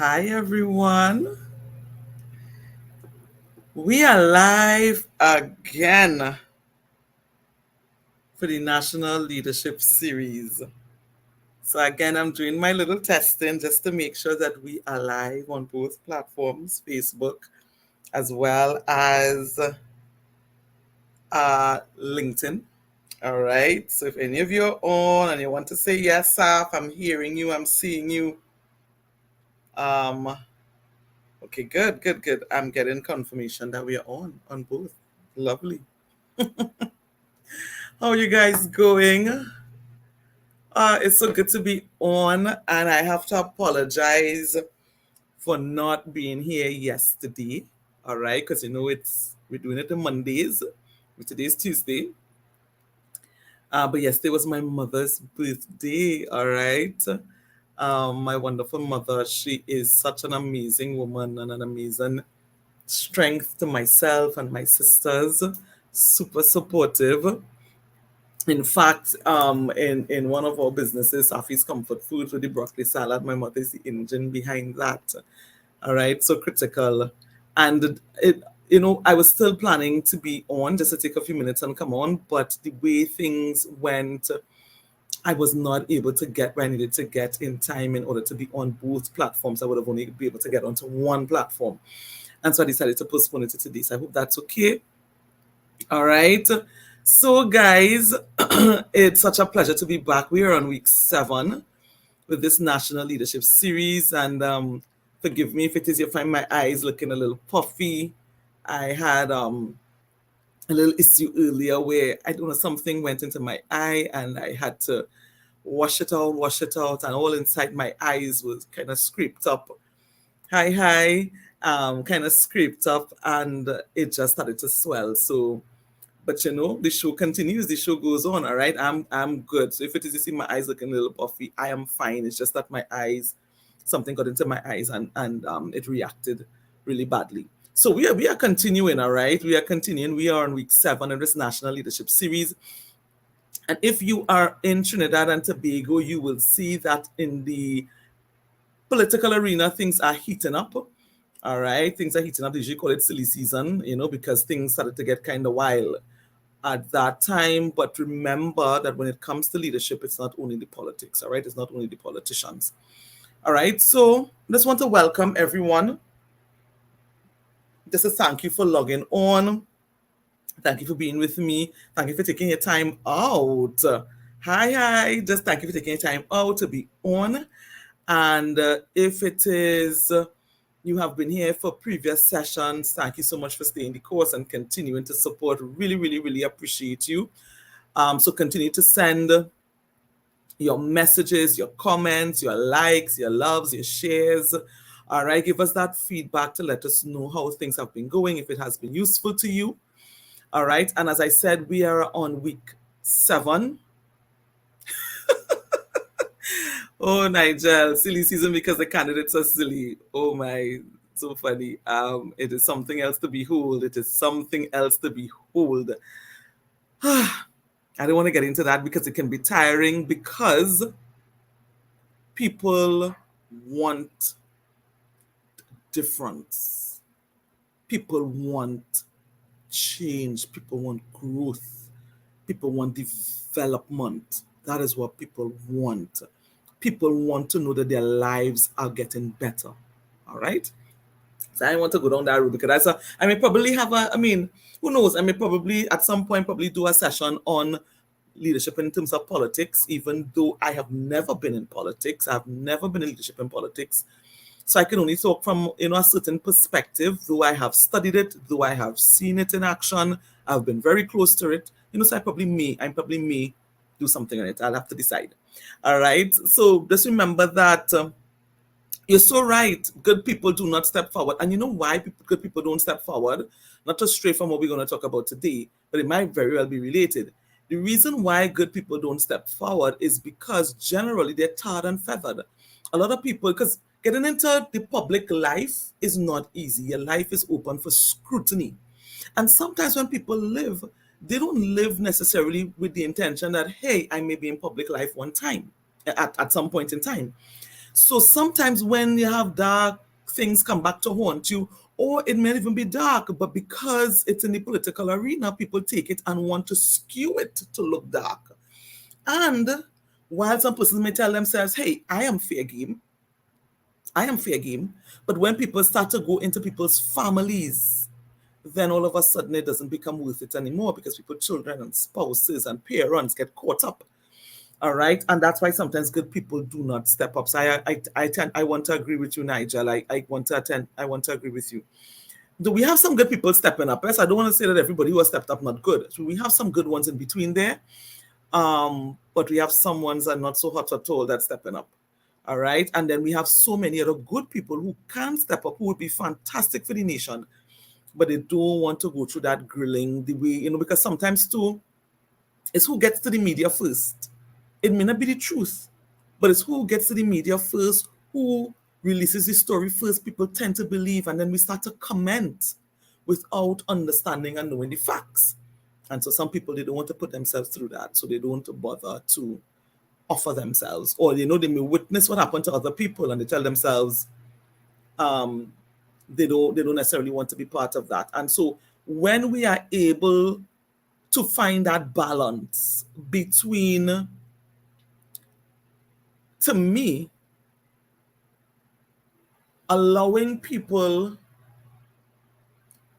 Hi, everyone. We are live again for the National Leadership Series. So, again, I'm doing my little testing just to make sure that we are live on both platforms, Facebook as well as LinkedIn. All right. So, if any of you are on and you want to say yes, Saf, I'm hearing you, I'm seeing you. Um, okay, good. I'm getting confirmation that we are on both. Lovely. How are you guys going? It's so good to be on, and I have to apologize for not being here yesterday. All right, because we're doing it on Mondays. Today's Tuesday. But yesterday was my mother's birthday. All right. My wonderful mother. She is such an amazing woman and an amazing strength to myself and my sisters. Super supportive. In fact, in one of our businesses, Safi's Comfort Foods with the broccoli salad, my mother is the engine behind that. All right, so critical. And I was still planning to be on just to take a few minutes and come on, but the way things went, I was not able to get where I needed to get in time in order to be on both platforms. I would have only be able to get onto one platform. And so I decided to postpone it to today. So I hope that's okay. All right. So, guys, it's such a pleasure to be back. We are on week 7 with this National Leadership Series. And forgive me if you find my eyes looking a little puffy. I had a little issue earlier where, I don't know, something went into my eye and I had to wash it out. And all inside my eyes was kind of scraped up. Kind of scraped up, and it just started to swell. So, but the show continues, the show goes on. All right, I'm good. So if it is you see my eyes looking a little puffy, I am fine. It's just that my eyes, something got into my eyes and it reacted really badly. So we are continuing. All right, we are continuing. We are on week 7 of this National Leadership Series. And if you are in Trinidad and Tobago, you will see that in the political arena, things are heating up. All right, things are heating up. They usually call it silly season, because things started to get kind of wild at that time. But remember that when it comes to leadership, it's not only the politics. All right, it's not only the politicians. All right, so I just want to welcome everyone. Just a thank you for logging on. Thank you for being with me. Thank you for taking your time out. Hi. Just thank you for taking your time out to be on. And if it is you have been here for previous sessions, thank you so much for staying the course and continuing to support. Really appreciate you. So continue to send your messages, your comments, your likes, your loves, your shares. All right, give us that feedback to let us know how things have been going, if it has been useful to you. All right, and as I said, we are on week 7. Oh, Nigel, silly season because the candidates are silly. Oh my, so funny. It is something else to behold. It is something else to behold. I don't want to get into that because it can be tiring, because people want difference. People want change. People want growth. People want development. That is what people want. People want to know that their lives are getting better. All right. So I want to go down that road because I may probably have who knows? I may probably at some point probably do a session on leadership in terms of politics, even though I have never been in politics. I've never been in leadership in politics. So I can only talk from a certain perspective, though I have studied it, though I have seen it in action. I've been very close to it. So I probably may do something on it. I'll have to decide. All right. So just remember that you're so right. Good people do not step forward. And you know why good people don't step forward? Not just straight from what we're going to talk about today, but it might very well be related. The reason why good people don't step forward is because generally they're tarred and feathered. A lot of people, because getting into the public life is not easy. Your life is open for scrutiny. And sometimes when people live, they don't live necessarily with the intention that, hey, I may be in public life one time, at some point in time. So sometimes when you have dark things come back to haunt you, or it may even be dark, but because it's in the political arena, people take it and want to skew it to look dark. And while some persons may tell themselves, hey, I am fair game, but when people start to go into people's families, then all of a sudden it doesn't become worth it anymore because people's children and spouses and parents get caught up. All right. And that's why sometimes good people do not step up. So I want to agree with you, Nigel. I want to agree with you. Do we have some good people stepping up? Yes, I don't want to say that everybody who has stepped up not good. So we have some good ones in between there. But we have some ones that are not so hot at all that's stepping up. All right. And then we have so many other good people who can step up, who would be fantastic for the nation, but they don't want to go through that grilling the way, because sometimes too, it's who gets to the media first. It may not be the truth, but it's who gets to the media first, who releases the story first. People tend to believe, and then we start to comment without understanding and knowing the facts. And so some people, they don't want to put themselves through that, so they don't bother to offer themselves. Or, they may witness what happened to other people and they tell themselves they don't necessarily want to be part of that. And so when we are able to find that balance between, to me, allowing people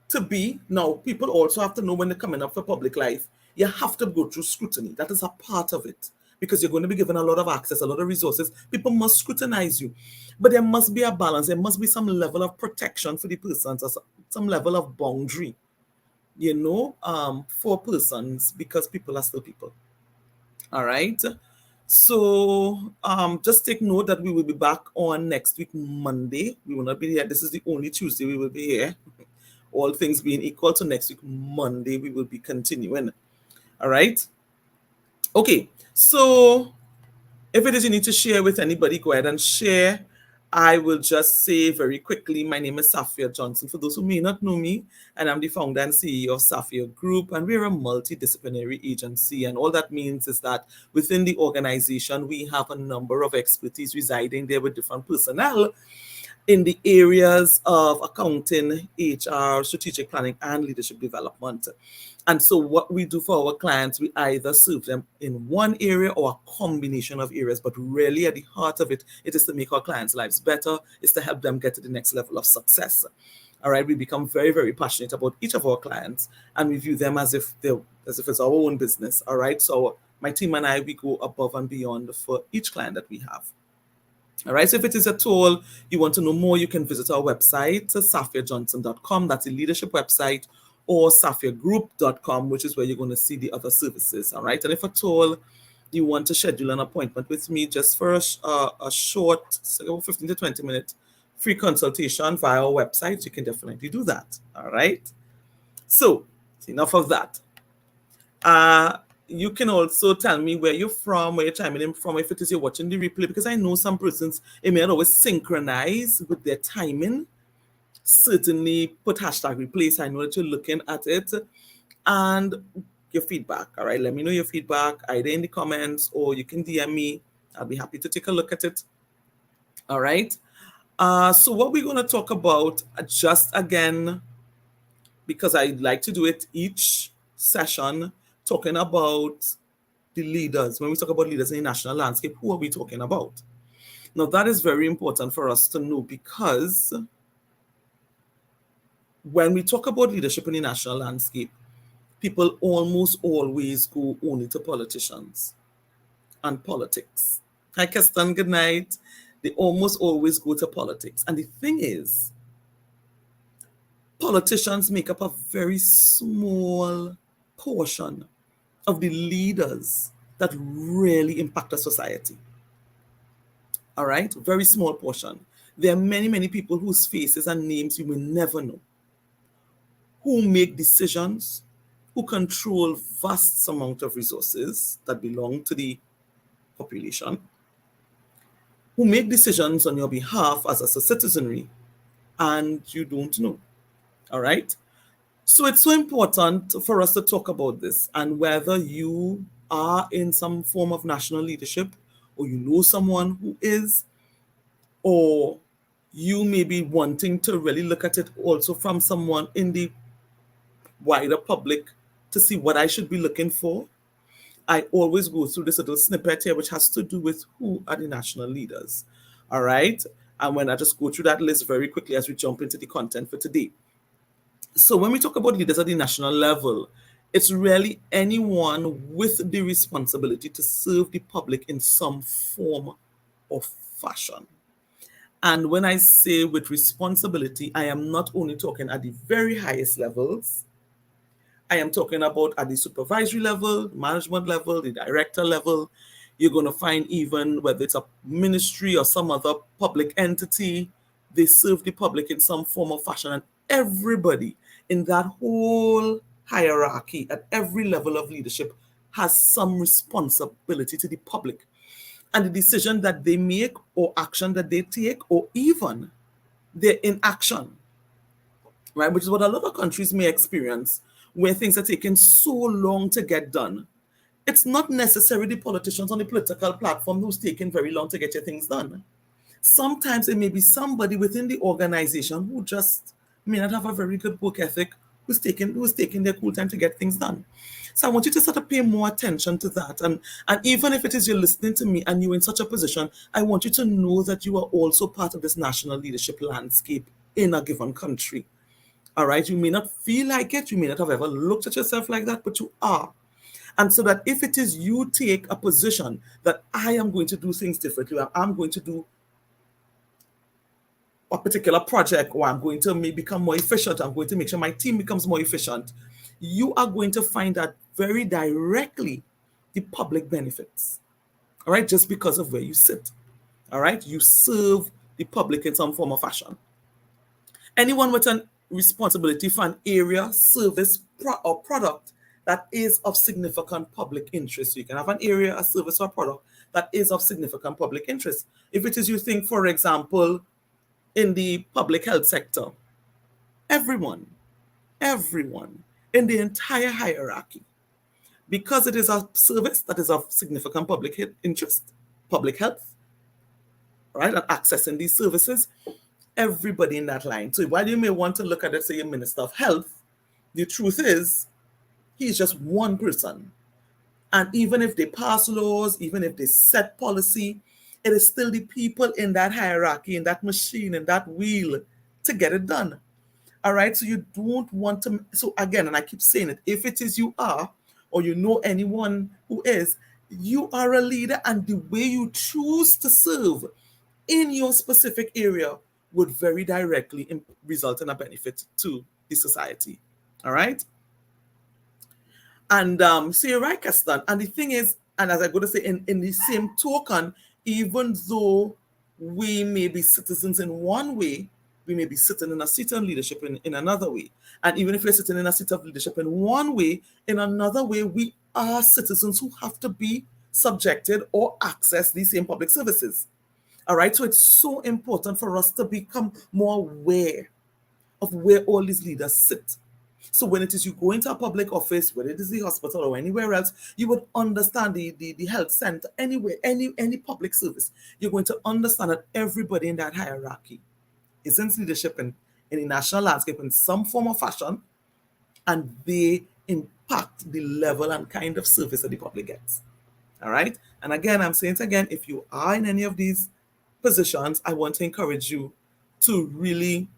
to be, now people also have to know when they're coming up for public life, you have to go through scrutiny. That is a part of it, because you're going to be given a lot of access, a lot of resources. People must scrutinize you, but there must be a balance. There must be some level of protection for the persons, some level of boundary, for persons, because people are still people. All right. So just take note that we will be back on next week, Monday. We will not be here. This is the only Tuesday we will be here. All things being equal, to next week, Monday, we will be continuing. All right. Okay. So if it is you need to share with anybody, go ahead and share. I will just say very quickly, my name is Safia Johnson. For those who may not know me, and I'm the founder and CEO of Safia Group, and we're a multidisciplinary agency. And all that means is that within the organization, we have a number of expertise residing there with different personnel in the areas of accounting, HR, strategic planning, and leadership development. And so what we do for our clients, we either serve them in one area or a combination of areas, but really at the heart of it, it is to make our clients' lives better, it's to help them get to the next level of success. All right, we become very, very passionate about each of our clients, and we view them as if it's our own business. All right, so my team and I, we go above and beyond for each client that we have. All right, so if it is at all you want to know more, you can visit our website, safiajohnson.com. That's the leadership website, or safiagroup.com, which is where you're going to see the other services. All right, and if at all you want to schedule an appointment with me just for a short 15 to 20 minute free consultation via our website, you can definitely do that. All right, so enough of that. You can also tell me where you're from, where you're chiming in from, if it is you're watching the replay, because I know some persons, it may not always synchronize with their timing. Certainly put hashtag replay, so I know that you're looking at it, and your feedback. All right, let me know your feedback either in the comments or you can DM me. I'll be happy to take a look at it. All right. So what we're going to talk about, just again, because I like to do it each session, talking about the leaders. When we talk about leaders in the national landscape, who are we talking about? Now, that is very important for us to know, because when we talk about leadership in the national landscape, people almost always go only to politicians and politics. Hi, Keston, good night. They almost always go to politics. And the thing is, politicians make up a very small portion of the leaders that really impact a society. All right, very small portion. There are many, many people whose faces and names you will never know, who make decisions, who control vast amount of resources that belong to the population, who make decisions on your behalf as a citizenry, and you don't know. All right. So it's so important for us to talk about this, and whether you are in some form of national leadership or you know someone who is, or you may be wanting to really look at it also from someone in the wider public to see what I should be looking for, I always go through this little snippet here, which has to do with who are the national leaders. All right. And when I just go through that list very quickly as we jump into the content for today. So when we talk about leaders at the national level, it's really anyone with the responsibility to serve the public in some form or fashion. And when I say with responsibility, I am not only talking at the very highest levels, I am talking about at the supervisory level, management level, the director level. You're going to find even whether it's a ministry or some other public entity, they serve the public in some form or fashion. And everybody in that whole hierarchy at every level of leadership has some responsibility to the public. And the decision that they make or action that they take or even their inaction, right? Which is what a lot of countries may experience where things are taking so long to get done. It's not necessarily the politicians on the political platform who's taking very long to get your things done. Sometimes it may be somebody within the organization who just may not have a very good work ethic, who's taking their cool time to get things done. So I want you to sort of pay more attention to that. And even if it is you're listening to me and you're in such a position, I want you to know that you are also part of this national leadership landscape in a given country. All right. You may not feel like it. You may not have ever looked at yourself like that, but you are. And so that if it is you take a position that I am going to do things differently, or I'm going to do a particular project, or I'm going to maybe become more efficient, I'm going to make sure my team becomes more efficient, you are going to find that very directly the public benefits. All right. Just because of where you sit. All right. You serve the public in some form or fashion. Anyone with an responsibility for an area, service, or product that is of significant public interest. So you can have an area, a service, or product that is of significant public interest. If it is you think, for example, in the public health sector, everyone, everyone in the entire hierarchy, because it is a service that is of significant public interest, public health, right, and accessing these services, everybody in that line. So while you may want to look at it, say, a minister of health, the truth is he's just one person. And even if they pass laws, even if they set policy, it is still the people in that hierarchy, in that machine, in that wheel to get it done. All right. So you don't want to. So again, and I keep saying it, if it is you are, or you know anyone who is, you are a leader, and the way you choose to serve in your specific area would very directly result in a benefit to the society. All right. And so you're right, Keston. And the thing is, and as I go to say, in the same token, even though we may be citizens in one way, we may be sitting in a seat of leadership in another way. And even if we're sitting in a seat of leadership in one way, in another way, we are citizens who have to be subjected or access these same public services. All right. So it's so important for us to become more aware of where all these leaders sit. So when it is you go into a public office, whether it is the hospital or anywhere else, you would understand the health center, anywhere, any public service. You're going to understand that everybody in that hierarchy is in leadership in the national landscape in some form or fashion, and they impact the level and kind of service that the public gets. All right. And again, I'm saying it again, if you are in any of these positions, I want to encourage you to really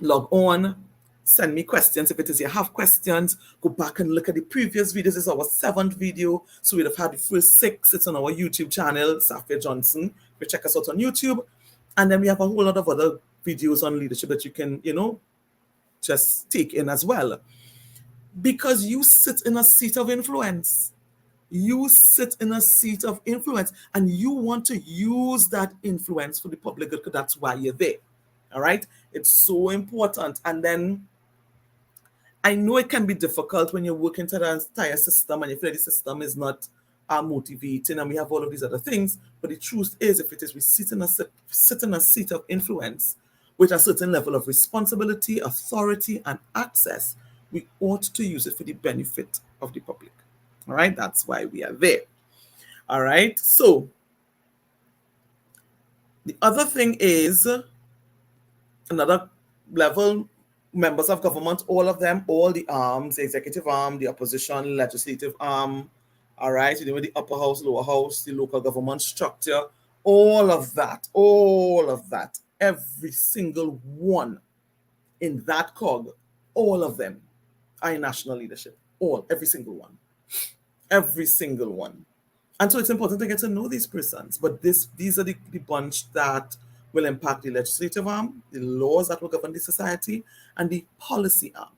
log on, send me questions. If it is you have questions, go back and look at the previous videos. This is our 7th video. So we'd have had the first 6. It's on our YouTube channel, Safia Johnson. You check us out on YouTube. And then we have a whole lot of other videos on leadership that you can, just take in as well. Because you sit in a seat of influence. You sit in a seat of influence, and you want to use that influence for the public good, because that's why you're there. All right. It's so important. And then I know it can be difficult when you're working to the entire system and you feel like the system is not motivating, and we have all of these other things. But the truth is, if it is we sit in a seat of influence with a certain level of responsibility, authority, and access, we ought to use it for the benefit of the public. All right. That's why we are there. All right. So The other thing is another level, members of government, all of them, all the arms, the executive arm, the opposition, legislative arm, all right, you know, the upper house, lower house, the local government structure, all of that, every single one in that cog, all of them are in national leadership. Every single one. Every single one. And so it's important to get to know these persons. But these are the bunch that will impact the legislative arm, the laws that will govern the society, and the policy arm.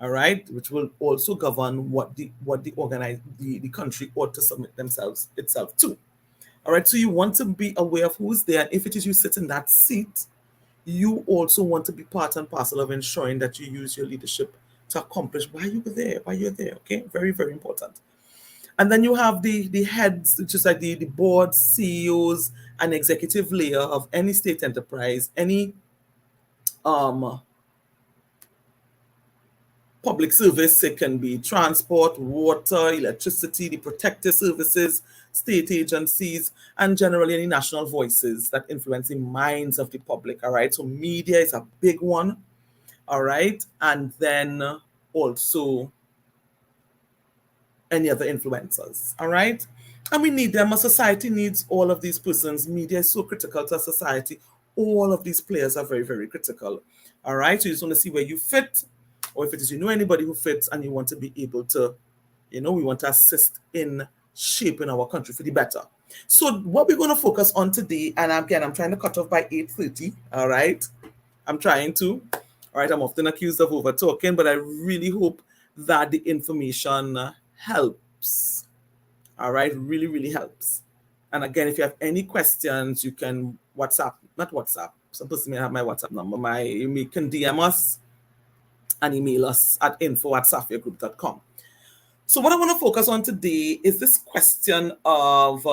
All right, which will also govern what the country ought to submit themselves itself to. All right, so you want to be aware of who's there. If it is you sit in that seat, you also want to be part and parcel of ensuring that you use your leadership to accomplish why you're there. Okay, very, very important. And then you have the heads, which is like the board, CEOs, and executive layer of any state enterprise, any um public service. It can be transport, water, electricity, the protective services, state agencies, and generally any national voices that influence the minds of the public. All right. So media is a big one. All right. And then also any other influencers. All right. And we need them. A society needs all of these persons. Media is so critical to society. All of these players are very, very critical. All right. So you just want to see where you fit, or if it is you know anybody who fits and you want to be able to, we want to assist in shaping our country for the better. So what we're going to focus on today, and again, I'm trying to cut off by 8:30. All right. I'm trying to. All right. I'm often accused of over talking, but I really hope that the information helps. All right, really, really helps. And again, if you have any questions, you can WhatsApp, not WhatsApp. Some person may have my WhatsApp number. You can DM us and email us at info@safiagroup.com. So what I want to focus on today is this question of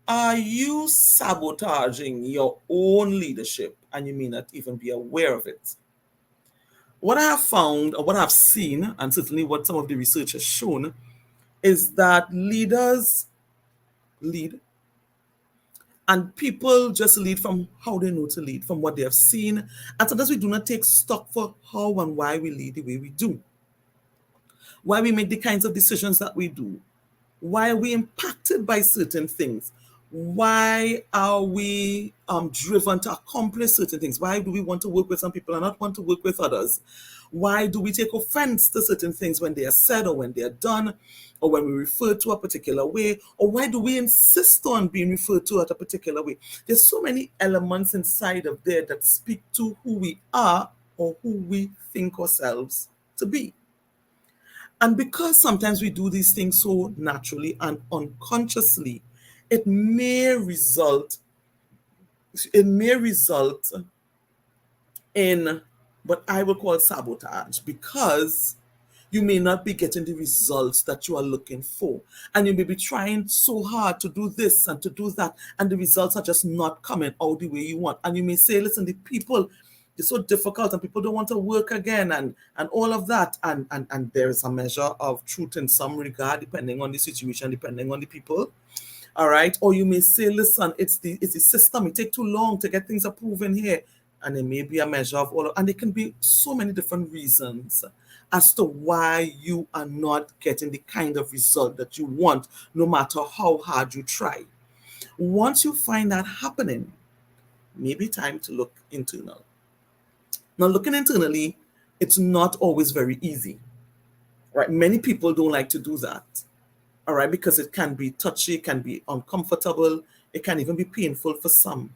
are you sabotaging your own leadership and you may not even be aware of it? What I have found, or what I've seen, and certainly what some of the research has shown, is that leaders lead, and people just lead from how they know to lead, from what they have seen. And sometimes we do not take stock for how and why we lead the way we do, why we make the kinds of decisions that we do, why are we impacted by certain things, why are we driven to accomplish certain things, why do we want to work with some people and not want to work with others, why do we take offense to certain things when they are said or when they are done, or when we refer to a particular way, or why do we insist on being referred to at a particular way? There's so many elements inside of there that speak to who we are or who we think ourselves to be. And because sometimes we do these things so naturally and unconsciously, it may result in what I would call sabotage, because you may not be getting the results that you are looking for. And you may be trying so hard to do this and to do that, and the results are just not coming out the way you want. And you may say, listen, the people, it's so difficult and people don't want to work again and all of that. And there is a measure of truth in some regard, depending on the situation, depending on the people. All right. Or you may say, listen, it's the system. It takes too long to get things approved in here. And there may be a measure of all, and there can be so many different reasons as to why you are not getting the kind of result that you want, no matter how hard you try. Once you find that happening, maybe time to look internal. Now, looking internally, it's not always very easy, right? Many people don't like to do that, all right, because it can be touchy, it can be uncomfortable, it can even be painful for some.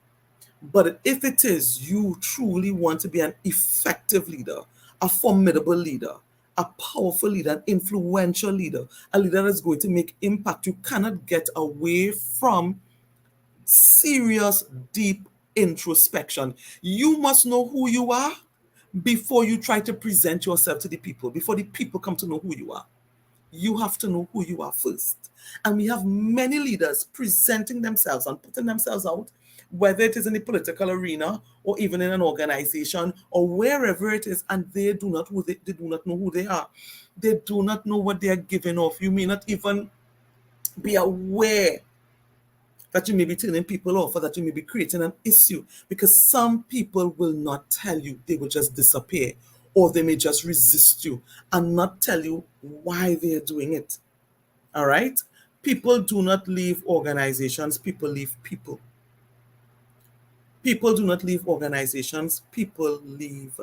But if it is you truly want to be an effective leader, a formidable leader, a powerful leader, an influential leader, a leader that's going to make impact, you cannot get away from serious, deep introspection. You must know who you are before you try to present yourself to the people, before the people come to know who you are. You have to know who you are first. And we have many leaders presenting themselves and putting themselves out, whether it is in the political arena or even in an organization or wherever it is, and they do not know who they are. They do not know what they are giving off. You may not even be aware that you may be turning people off or that you may be creating an issue, because some people will not tell you. They will just disappear, or they may just resist you and not tell you why they are doing it. All right? People do not leave organizations, people leave people. People do not leave organizations, people leave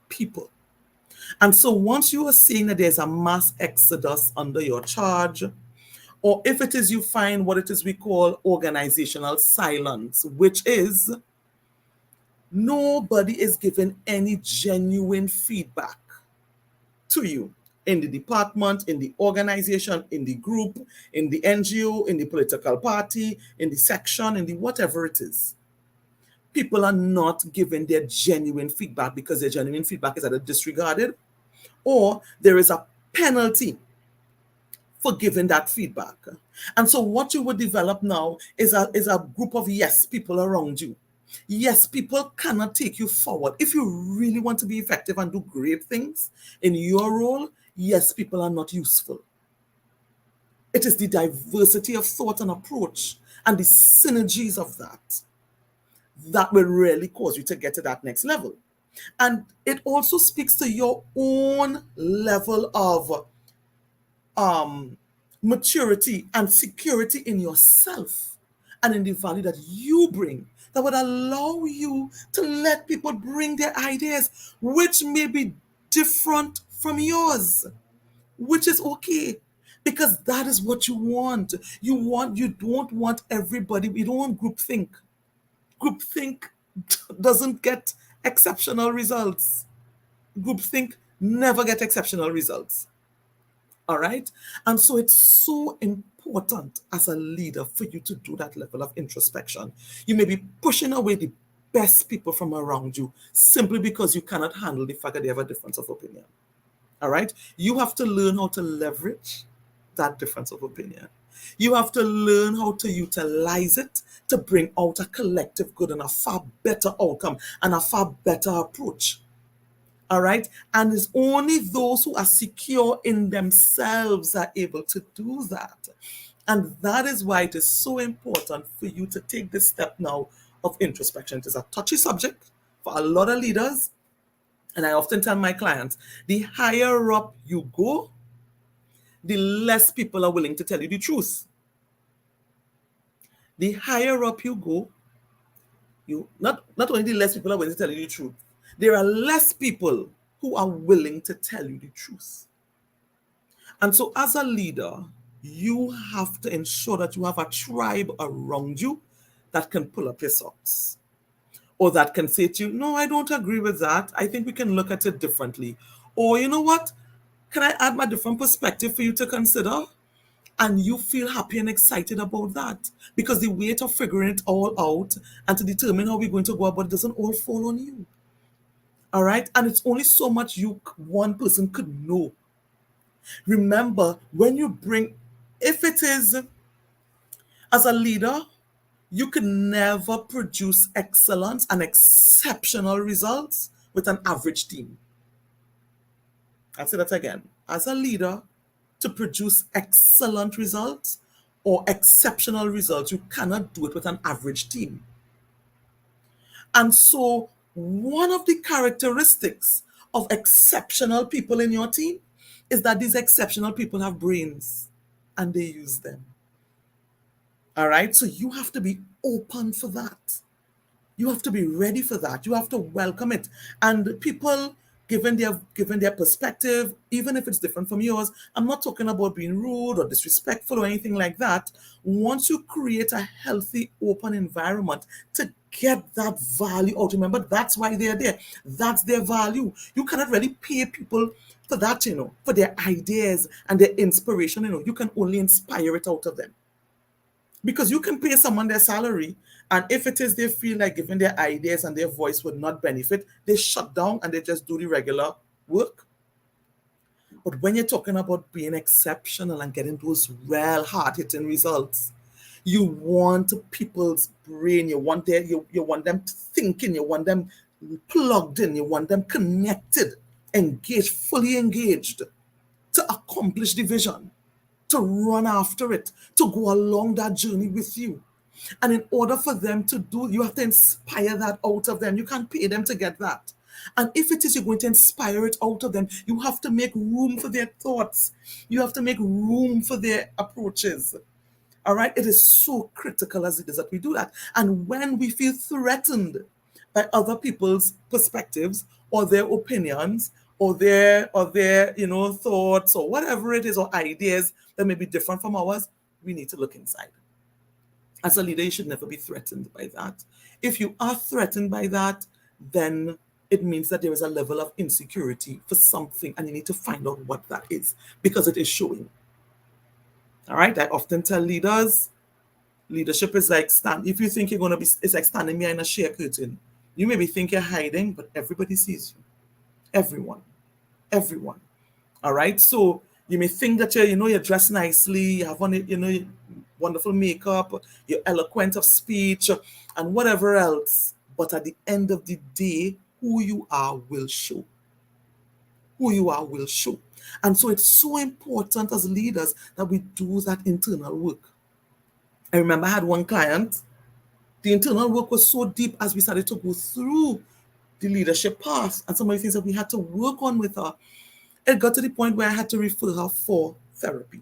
people. And so once you are seeing that there's a mass exodus under your charge, or if it is you find what it is we call organizational silence, which is nobody is giving any genuine feedback to you in the department, in the organization, in the group, in the NGO, in the political party, in the section, in the whatever it is. People are not giving their genuine feedback because their genuine feedback is either disregarded or there is a penalty for giving that feedback. And so what you would develop now is a group of yes people around you. Yes, people cannot take you forward. If you really want to be effective and do great things in your role, yes, people are not useful. It is the diversity of thought and approach and the synergies of that will really cause you to get to that next level. And it also speaks to your own level of maturity and security in yourself and in the value that you bring, that would allow you to let people bring their ideas, which may be different from yours, which is okay. Because that is what you want. You don't want everybody, you don't want groupthink. Groupthink doesn't get exceptional results. Groupthink never get exceptional results. All right. And so it's so important as a leader for you to do that level of introspection. You may be pushing away the best people from around you simply because you cannot handle the fact that they have a difference of opinion. All right. You have to learn how to leverage that difference of opinion. You have to learn how to utilize it to bring out a collective good and a far better outcome and a far better approach. All right. And it's only those who are secure in themselves are able to do that. And that is why it is so important for you to take this step now of introspection. It is a touchy subject for a lot of leaders. And I often tell my clients, the higher up you go, the less people are willing to tell you the truth. The higher up you go, not only the less people are willing to tell you the truth, there are less people who are willing to tell you the truth. And so as a leader, you have to ensure that you have a tribe around you that can pull up your socks, or that can say to you, no, I don't agree with that. I think we can look at it differently. Or you know what? Can I add my different perspective for you to consider? And you feel happy and excited about that, because the weight of figuring it all out and to determine how we're going to go about it doesn't all fall on you. All right. And it's only so much one person could know. Remember, when you bring, if it is as a leader, you can never produce excellence and exceptional results with an average team. I'll say that again. As a leader, to produce excellent results or exceptional results, you cannot do it with an average team. And so one of the characteristics of exceptional people in your team is that these exceptional people have brains and they use them. All right. So you have to be open for that. You have to be ready for that. You have to welcome it. And people, given their perspective, even if it's different from yours, I'm not talking about being rude or disrespectful or anything like that. Once you create a healthy, open environment to get that value out, remember, that's why they're there. That's their value. You cannot really pay people for that, for their ideas and their inspiration. You can only inspire it out of them. Because you can pay someone their salary, and if it is they feel like giving their ideas and their voice would not benefit, they shut down and they just do the regular work. But when you're talking about being exceptional and getting those real hard-hitting results, you want people's brain, you want them thinking, you want them plugged in, you want them connected, engaged, fully engaged to accomplish the vision, to run after it, to go along that journey with you. And in order for them to do, you have to inspire that out of them. You can't pay them to get that. And if it is you're going to inspire it out of them, you have to make room for their thoughts. You have to make room for their approaches. All right? It is so critical as it is that we do that. And when we feel threatened by other people's perspectives or their opinions or their thoughts or whatever it is or ideas that may be different from ours, we need to look inside. As a leader, you should never be threatened by that. If you are threatened by that, then it means that there is a level of insecurity for something, and you need to find out what that is because it is showing. All right. I often tell leaders, leadership is like if you think you're going to be, it's like standing behind a sheer curtain. You maybe think you're hiding, but everybody sees you. Everyone. Everyone. All right. So you may think that you're dressed nicely, you have on wonderful makeup, you're eloquent of speech, and whatever else. But at the end of the day, who you are will show. Who you are will show. And so it's so important as leaders that we do that internal work. I remember I had one client, the internal work was so deep as we started to go through the leadership path and some of the things that we had to work on with her. It got to the point where I had to refer her for therapy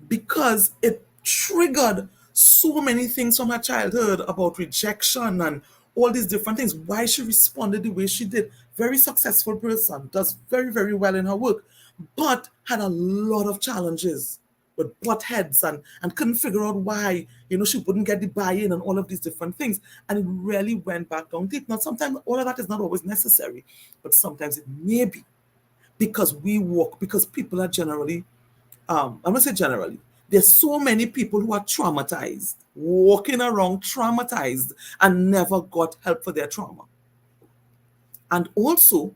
because it triggered so many things from her childhood about rejection and all these different things, why she responded the way she did. Very successful person, does very, very well in her work, but had a lot of challenges with butt heads and couldn't figure out why, she wouldn't get the buy-in and all of these different things. And it really went back down deep. Now, sometimes all of that is not always necessary, but sometimes it may be because because people are generally, I'm going to say generally, there's so many people who are traumatized, walking around traumatized and never got help for their trauma. And also,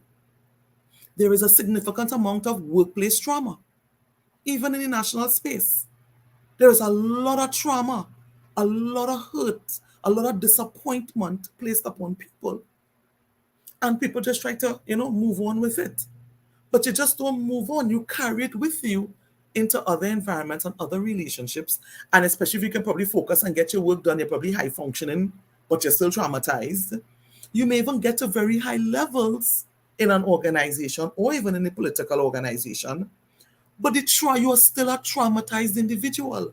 there is a significant amount of workplace trauma, even in the national space. There is a lot of trauma, a lot of hurt, a lot of disappointment placed upon people. And people just try to, move on with it. But you just don't move on. You carry it with you into other environments and other relationships. And especially if you can probably focus and get your work done, you're probably high functioning, but you're still traumatized. You may even get to very high levels in an organization or even in a political organization. But you are still a traumatized individual.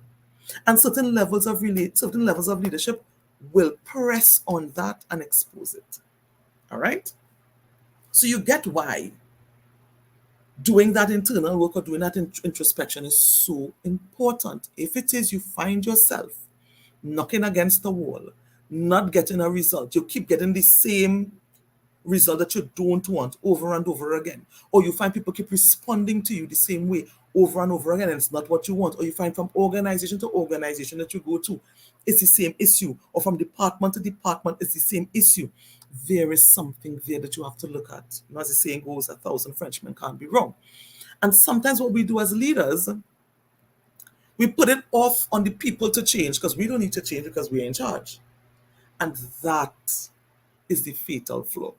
And certain levels of leadership will press on that and expose it. All right? So you get why doing that internal work or doing that introspection is so important. If it is you find yourself knocking against the wall, not getting a result, you keep getting the same result that you don't want over and over again, or you find people keep responding to you the same way over and over again and it's not what you want, or you find from organization to organization that you go to, it's the same issue, or from department to department, it's the same issue, there is something there that you have to look at. As the saying goes, 1,000 Frenchmen can't be wrong. And sometimes what we do as leaders, we put it off on the people to change because we don't need to change because we're in charge. And that is the fatal flaw.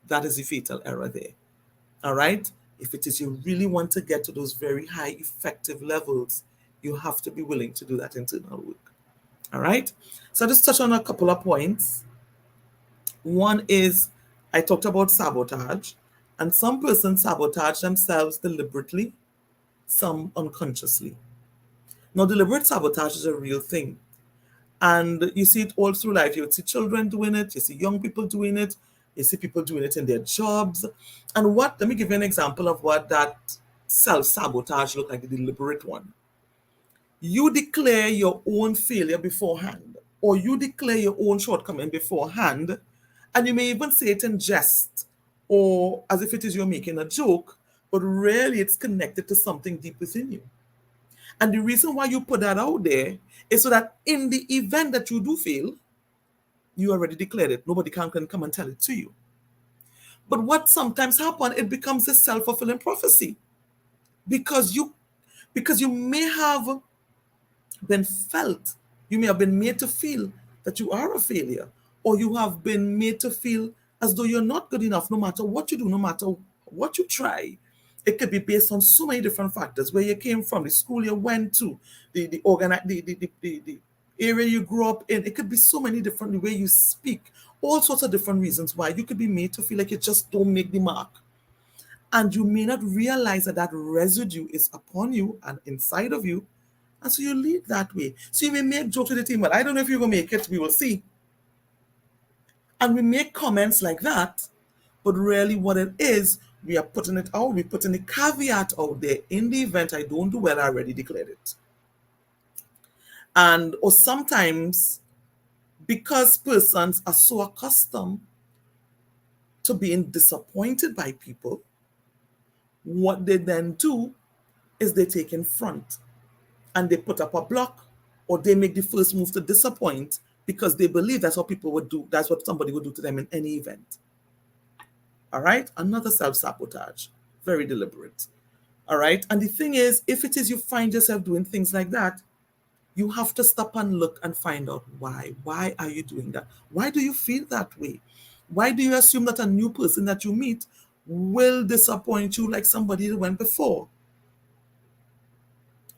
That is the fatal error there. All right? If it is you really want to get to those very high effective levels, you have to be willing to do that internal work. All right? So I'll just touch on a couple of points. One is, I talked about sabotage, and some persons sabotage themselves deliberately, some unconsciously. Now, deliberate sabotage is a real thing. And you see it all through life. You see children doing it, you see young people doing it, you see people doing it in their jobs. And let me give you an example of what that self-sabotage looks like, the deliberate one. You declare your own failure beforehand, or you declare your own shortcoming beforehand, and you may even say it in jest, or as if it is you're making a joke, but really it's connected to something deep within you. And the reason why you put that out there is so that in the event that you do fail, you already declared it. Nobody can come and tell it to you. But what sometimes happens, it becomes a self-fulfilling prophecy. Because you may have been you may have been made to feel that you are a failure, or you have been made to feel as though you're not good enough no matter what you do, no matter what you try. It could be based on so many different factors, where you came from, the school you went to, the area you grew up in. It could be so many different, the way you speak, all sorts of different reasons why you could be made to feel like you just don't make the mark. And you may not realize that that residue is upon you and inside of you. And so you lead that way. So you may make jokes with the team, but I don't know if you're going to make it. We will see. And we make comments like that, but really what it is, we are putting it out, we're putting the caveat out there. In the event I don't do well, I already declared it. And or sometimes because persons are so accustomed to being disappointed by people, what they then do is they take in front and they put up a block, or they make the first move to disappoint because they believe that's what people would do. That's what somebody would do to them in any event. All right? Another self-sabotage. Very deliberate. All right? And the thing is, if it is you find yourself doing things like that, you have to stop and look and find out why. Why are you doing that? Why do you feel that way? Why do you assume that a new person that you meet will disappoint you like somebody that went before?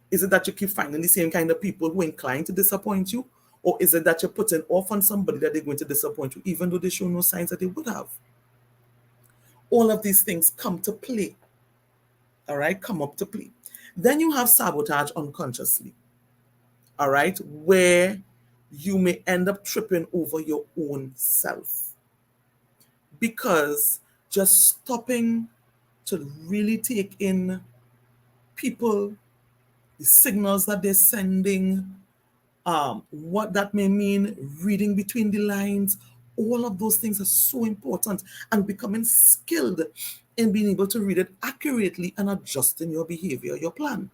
Is it that you keep finding the same kind of people who are inclined to disappoint you? Or is it that you're putting off on somebody that they're going to disappoint you, even though they show no signs that they would have? All of these things come to play. All right, come up to play. Then you have sabotage unconsciously. All right, where you may end up tripping over your own self because just stopping to really take in people, the signals that they're sending, what that may mean, reading between the lines, all of those things are so important, and becoming skilled in being able to read it accurately and adjusting your behavior, your plan.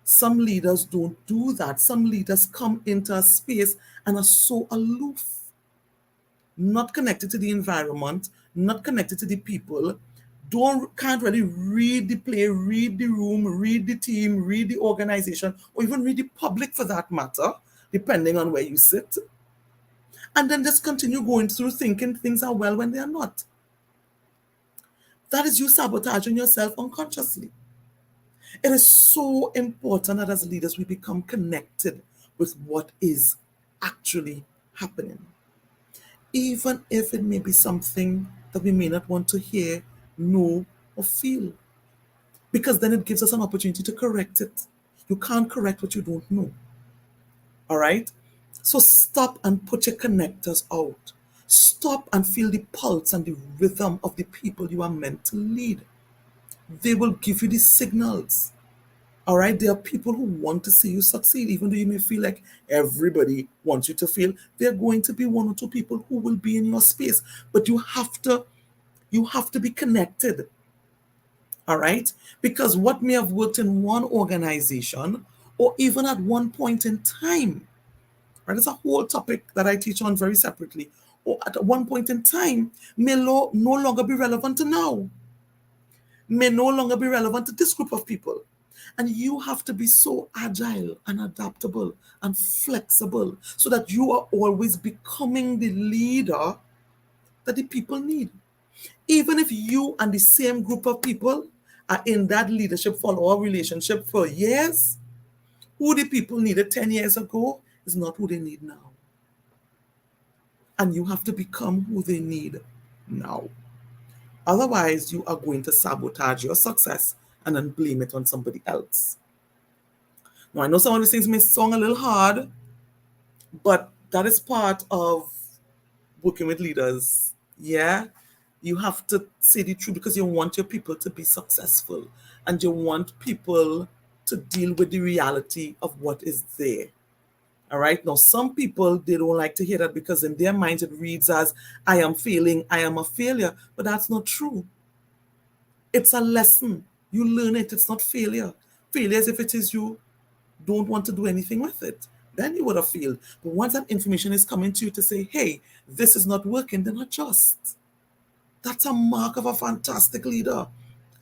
Some leaders don't do that. Some leaders come into a space and are so aloof, not connected to the environment, not connected to the people, can't really read the play, read the room, read the team, read the organization, or even read the public for that matter, depending on where you sit. And then just continue going through thinking things are well when they are not. That is you sabotaging yourself unconsciously. It is so important that as leaders we become connected with what is actually happening, even if it may be something that we may not want to hear, know, or feel, because then it gives us an opportunity to correct it. You can't correct what you don't know. All right? So stop and put your connectors out. Stop and feel the pulse and the rhythm of the people you are meant to lead. They will give you the signals. All right, there are people who want to see you succeed, even though you may feel like everybody wants you to fail. There are going to be one or two people who will be in your space, but you have to be connected. All right, because what may have worked in one organization, or even at one point in time, right? It's a whole topic that I teach on very separately. Or at one point in time, may no longer be relevant to now, may no longer be relevant to this group of people. And you have to be so agile and adaptable and flexible so that you are always becoming the leader that the people need. Even if you and the same group of people are in that leadership follower relationship for years, who the people needed 10 years ago is not who they need now. And you have to become who they need now. Otherwise, you are going to sabotage your success and then blame it on somebody else. Now, I know some of these things may sound a little hard, but that is part of working with leaders. Yeah, you have to say the truth because you want your people to be successful and you want people to deal with the reality of what is there. All right. Now, some people, they don't like to hear that because in their minds it reads as, I am failing, I am a failure. But that's not true. It's a lesson. You learn it. It's not failure. Failure is if it is you don't want to do anything with it. Then you would have failed. But once that information is coming to you to say, hey, this is not working, then adjust. That's a mark of a fantastic leader.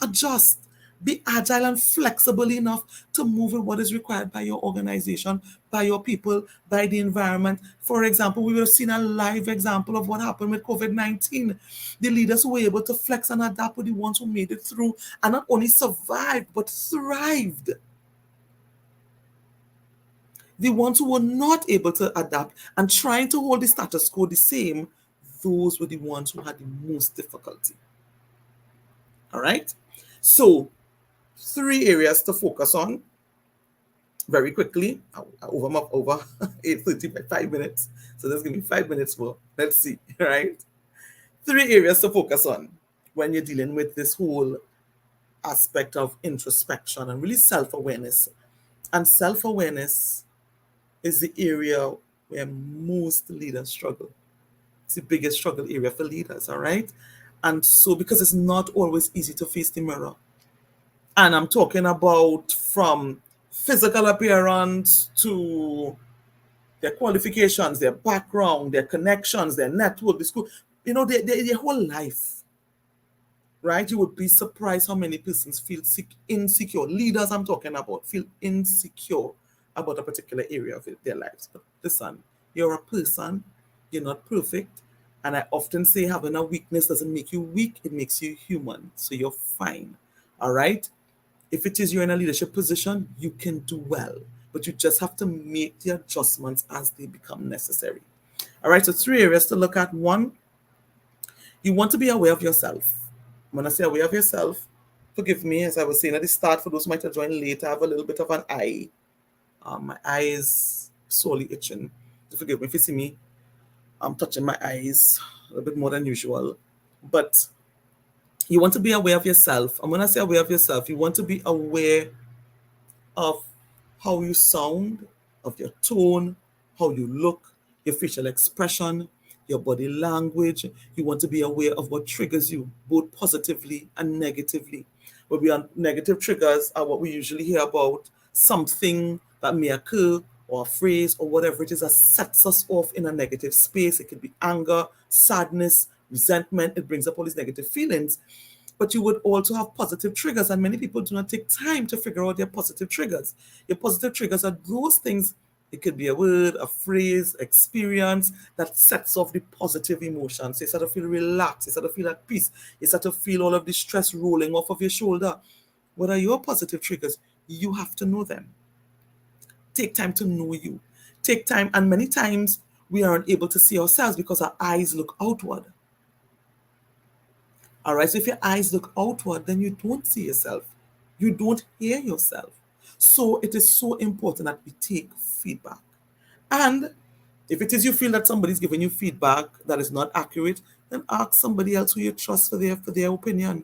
Adjust. Be agile and flexible enough to move with what is required by your organization, by your people, by the environment. For example, we would have seen a live example of what happened with COVID-19. The leaders who were able to flex and adapt were the ones who made it through and not only survived, but thrived. The ones who were not able to adapt and trying to hold the status quo the same, those were the ones who had the most difficulty. All right? So, three areas to focus on very quickly. Over 8:30 by 5 minutes. So, that's going to be 5 minutes more. Let's see. All right? Three areas to focus on when you're dealing with this whole aspect of introspection and really self awareness. And self awareness is the area where most leaders struggle. It's the biggest struggle area for leaders, all right? And so, because it's not always easy to face the mirror. And I'm talking about from physical appearance to their qualifications, their background, their connections, their network, the school, their whole life, right? You would be surprised how many persons feel insecure. Leaders I'm talking about feel insecure about a particular area of their lives. But listen, you're a person, you're not perfect. And I often say having a weakness doesn't make you weak, it makes you human. So you're fine. All right? If it is you're in a leadership position, you can do well. But you just have to make the adjustments as they become necessary. All right, so three areas to look at. One, you want to be aware of yourself. When I say aware of yourself, forgive me, as I was saying at the start, for those who might have joined late, I have a little bit of an eye. My eye is sorely itching. So forgive me if you see me. I'm touching my eyes a little bit more than usual. But you want to be aware of yourself. And when I say aware of yourself, you want to be aware of how you sound, of your tone, how you look, your facial expression, your body language. You want to be aware of what triggers you, both positively and negatively. Where we are negative triggers are what we usually hear about, something that may occur or a phrase or whatever it is that sets us off in a negative space. It could be anger, sadness, resentment. It brings up all these negative feelings. But you would also have positive triggers, and many people do not take time to figure out their positive triggers. Your positive triggers are those things. It could be a word, a phrase, experience that sets off the positive emotions. You start to feel relaxed, you start to feel at peace, you start to feel all of the stress rolling off of your shoulder. What are your positive triggers? You have to know them. Take time to know you. Take time, and many times we aren't able to see ourselves because our eyes look outward. All right, so if your eyes look outward, then you don't see yourself. You don't hear yourself. So it is so important that we take feedback. And if it is you feel that somebody's giving you feedback that is not accurate, then ask somebody else who you trust for their opinion.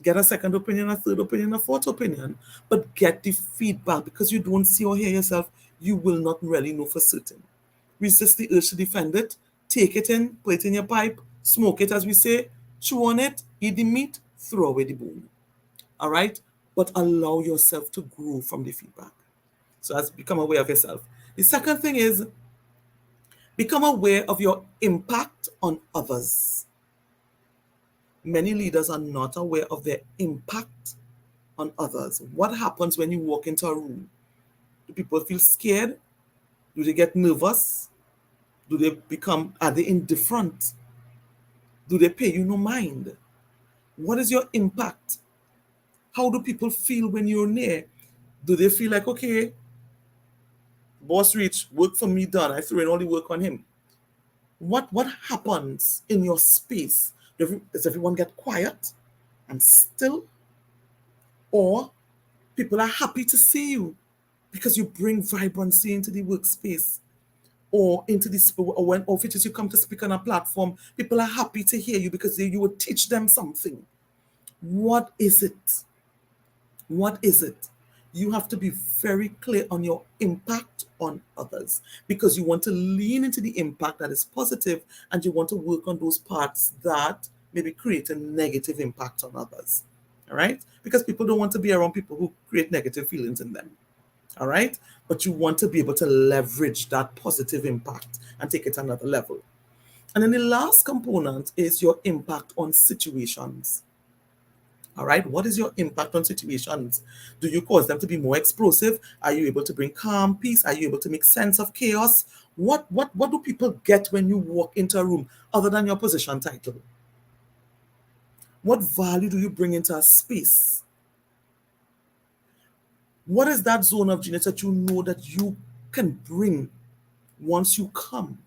Get a second opinion, a third opinion, a fourth opinion. But get the feedback, because you don't see or hear yourself, you will not really know for certain. Resist the urge to defend it. Take it in, put it in your pipe, smoke it, as we say, chew on it, eat the meat, throw away the bone. All right? But allow yourself to grow from the feedback. So as become aware of yourself. The second thing is become aware of your impact on others. Many leaders are not aware of their impact on others. What happens when you walk into a room? Do people feel scared? Do they get nervous? Are they indifferent? Do they pay you no mind? What is your impact? How do people feel when you're near? Do they feel like, okay, boss reach, work for me done, I threw in all the work on him? What happens in your space? Does everyone get quiet and still? Or people are happy to see you because you bring vibrancy into the workspace or into the or if it is you come to speak on a platform, people are happy to hear you because you would teach them something. What is it? What is it? You have to be very clear on your impact on others, because you want to lean into the impact that is positive and you want to work on those parts that maybe create a negative impact on others. All right? Because people don't want to be around people who create negative feelings in them. All right? But you want to be able to leverage that positive impact and take it another level. And then the last component is your impact on situations. All right, what is your impact on situations? Do you cause them to be more explosive? Are you able to bring calm, peace? Are you able to make sense of chaos? What do people get when you walk into a room other than your position title? What value do you bring into a space? What is that zone of genius that you know that you can bring once you come.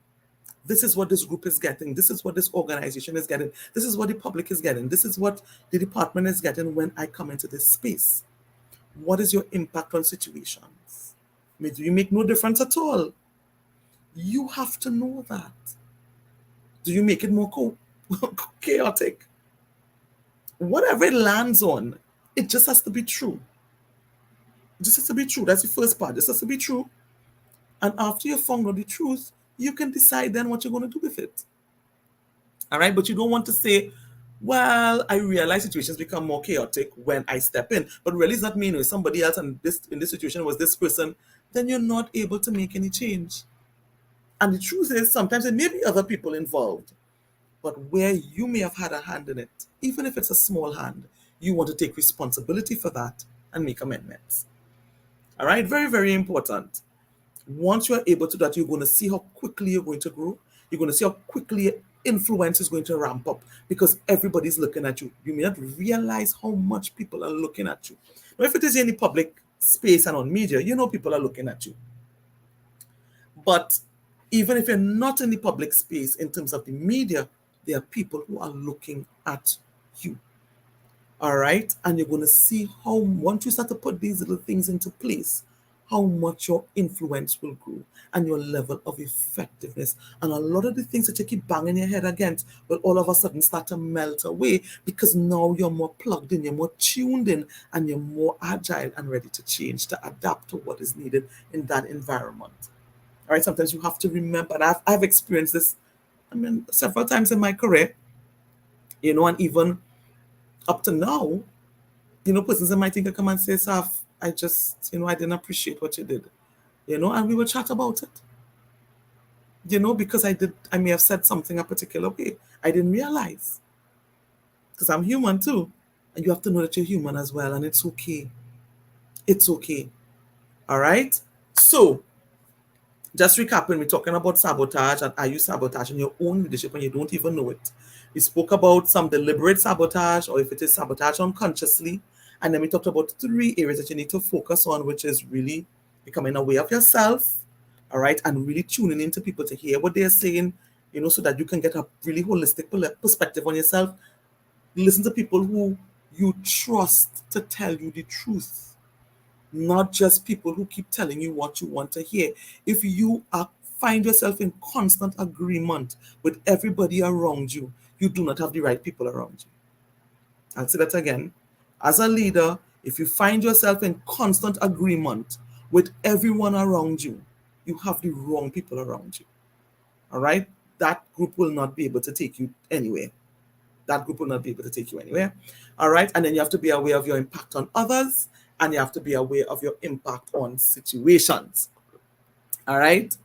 This is what this group is getting. This is what this organization is getting. This is what the public is getting. This is what the department is getting when I come into this space. What is your impact on situations? Do you make no difference at all? You have to know that. Do you make it more chaotic? Whatever it lands on, it just has to be true. It just has to be true. That's the first part. It just has to be true. And after you've found out the truth, you can decide then what you're going to do with it. All right. But you don't want to say, well, I realize situations become more chaotic when I step in. But really, it's not me. It's somebody else. And this in this situation was this person. Then you're not able to make any change. And the truth is, sometimes there may be other people involved. But where you may have had a hand in it, even if it's a small hand, you want to take responsibility for that and make amendments. All right. Very, very important. Once you're able to do that, you're going to see how quickly you're going to grow. You're going to see how quickly influence is going to ramp up because everybody's looking at you. You may not realize how much people are looking at you. Now, if it is in the public space and on media, you know people are looking at you. But even if you're not in the public space in terms of the media, there are people who are looking at you. All right? And you're going to see how, once you start to put these little things into place, how much your influence will grow and your level of effectiveness. And a lot of the things that you keep banging your head against will all of a sudden start to melt away because now you're more plugged in, you're more tuned in, and you're more agile and ready to change, to adapt to what is needed in that environment. All right, sometimes you have to remember, and I've experienced this, several times in my career, and even up to now, persons that might think I come and say, Saf, I just, I didn't appreciate what you did, and we will chat about it, because I may have said something a particular way. I didn't realize, because I'm human too. And you have to know that you're human as well, and it's okay. It's okay. All right? So, just recapping, we're talking about sabotage, and are you sabotaging your own leadership and you don't even know it? We spoke about some deliberate sabotage, or if it is sabotage unconsciously. And then we talked about 3 areas that you need to focus on, which is really becoming aware of yourself, all right, and really tuning into people to hear what they're saying, so that you can get a really holistic perspective on yourself. Listen to people who you trust to tell you the truth, not just people who keep telling you what you want to hear. If you find yourself in constant agreement with everybody around you, you do not have the right people around you. I'll say that again. As a leader, if you find yourself in constant agreement with everyone around you, you have the wrong people around you. All right? That group will not be able to take you anywhere. That group will not be able to take you anywhere. All right? And then you have to be aware of your impact on others, and you have to be aware of your impact on situations. All right?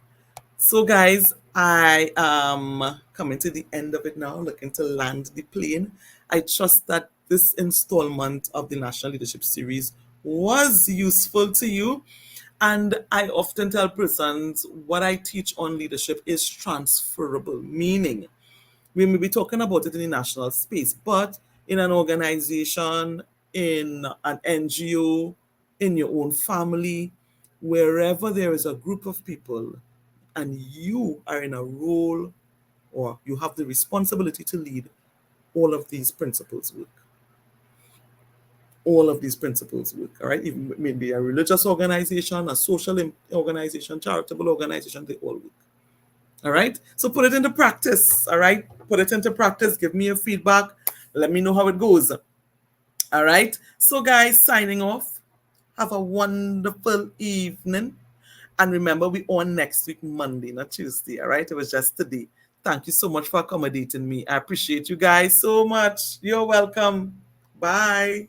So, guys, I am coming to the end of it now, looking to land the plane. I trust that this installment of the National Leadership Series was useful to you. And I often tell persons what I teach on leadership is transferable, meaning we may be talking about it in the national space, but in an organization, in an NGO, in your own family, wherever there is a group of people and you are in a role or you have the responsibility to lead, all of these principles work. All of these principles work, all right? Even maybe a religious organization, a social organization, charitable organization, they all work. All right? So put it into practice, all right? Put it into practice. Give me your feedback. Let me know how it goes. All right? So, guys, signing off. Have a wonderful evening. And remember, we on next week, Monday, not Tuesday, all right? It was just today. Thank you so much for accommodating me. I appreciate you guys so much. You're welcome. Bye.